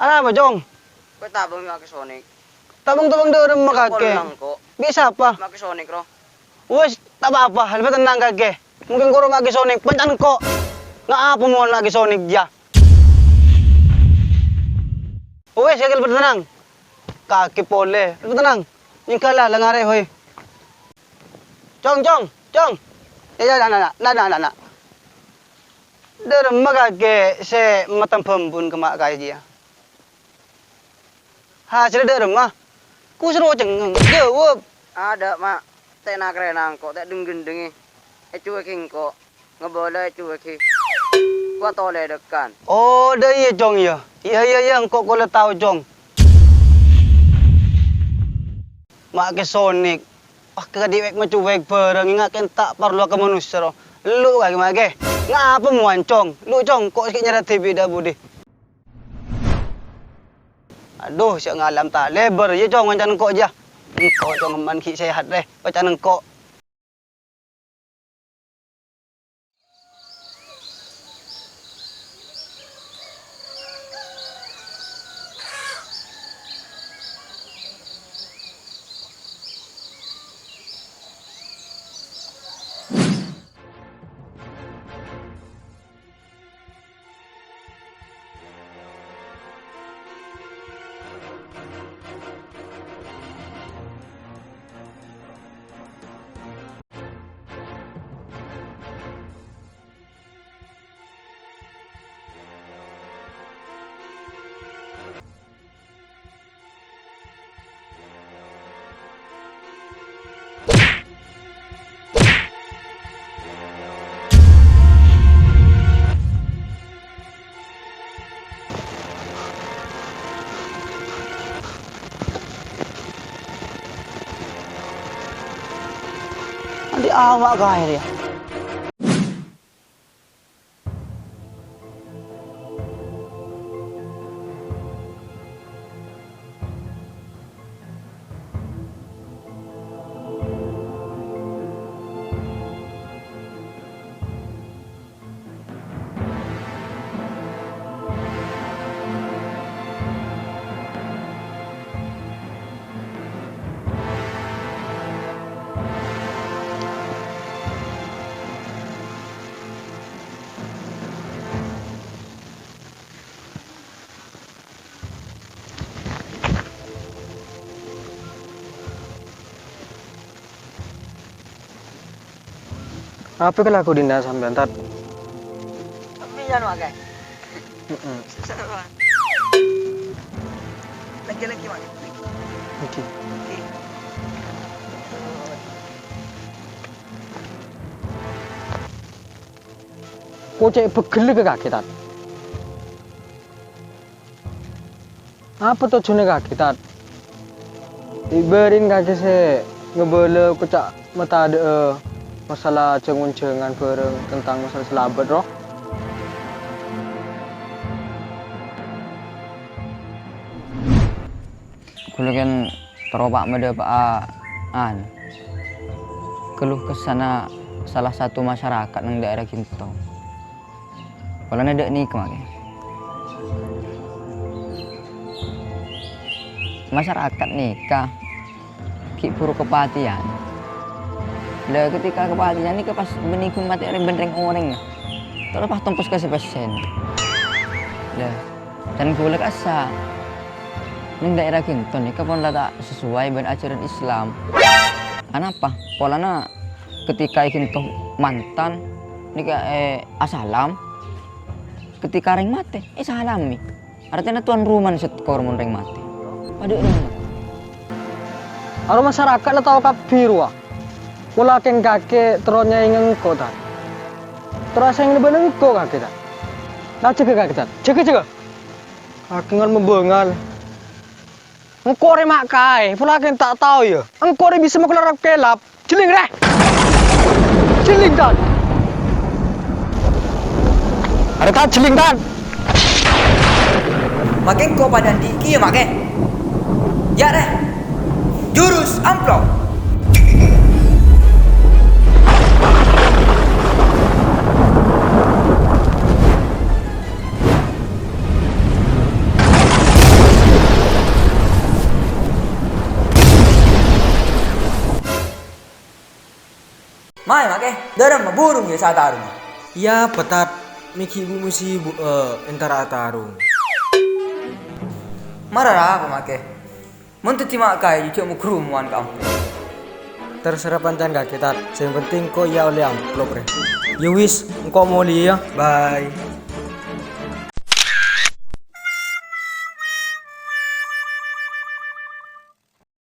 Ano ba, Jong? Ko'y tabang yung Sonic. Tabang-tabang daw rin makake. lang ko. Bisa pa. Sonic ro. Uwes, taba pa. Halibatan na kake. Mungkin kuro Sonic. Pancan ko. Nga apo mo Sonic ya. Uwes, kaya halibatan nang. Kaki pole. Halibatan nang. Yung kala, langare, hoy. Jong. Na. Dari makake se matang pembun kemak kaya dia. Ha, sila dari mah. Kusro ceng, jawab. Ada, mak. Tay nakrenang ko. Tay denggendeng cueking ko. Ngebola cueki. Kuat tole dekan. Oh, dah iya Jong ya. Iya, engkau kau tahu Jong. Mak ke Sonic. Ah, kadiwek macuwek perang ingat tak perlu ke manusia ro. Lu lagi mak ke. Ngapa muancong? Lu Jong, kok sikit nyara TV dah budi. Aduh, siap ngalam tak lebar je Jong macam engkau je. Engkau Jong man ki sehat deh. Macam engkau. Di awak kaya dia. Apa kalau aku dinda sampai ntar? Tapi jangan pakai. Lagi mak. Oke. Kau cek pegel ke kaki tat? Apa tujuannya kaki tat? Ibarin kaki se ngebele kocak mata ada masalah cengun-cengan bareng tentang masalah selabat roh. Kulo kan teropak mede pak keluh kesana salah satu masyarakat ng daerah Kinto. Kalau ada nih kemarin masyarakat nikah ki puru kepatian. Dah ketika kepatian ini pas menikung mati orang bendeng orang. Terus pas tempus ke sepesen. Dah dan kulo kasa ning daerah Kinto nih kapon tak sesuai dengan ajaran Islam. Kenapa? Polana ketika Kinto mantan nika asalam ketika ring mati salami. Artinya tuan rumah setkor mun ring mati. Aduh ini. Aro masyarakat lah tahu kapiru ah. Kula keng kakek teronya ingin kau tat. Terasa ingin beneng kau kakek tat. Nah cek kakek tat. Cek. Kakek ngal membengal. Engkau remak kai, pula keng tak tahu ya. Engkau bisa mengelar kelap. Celing reh. Celing tat. Ada tak celing tat. Makin kau pada diki ya makin. Ya deh. Jurus amplop. Mai make, daram burung ya saat tarung. Iya, petat. Miki ibu mesti antara tarung. Marah apa make? Muntut timak kai cuma kerumuan kamu. Terserah pancan gak kita. Yang penting kok ya oleh amplop re. Ya wis, engkau mau lihat ya. Bye.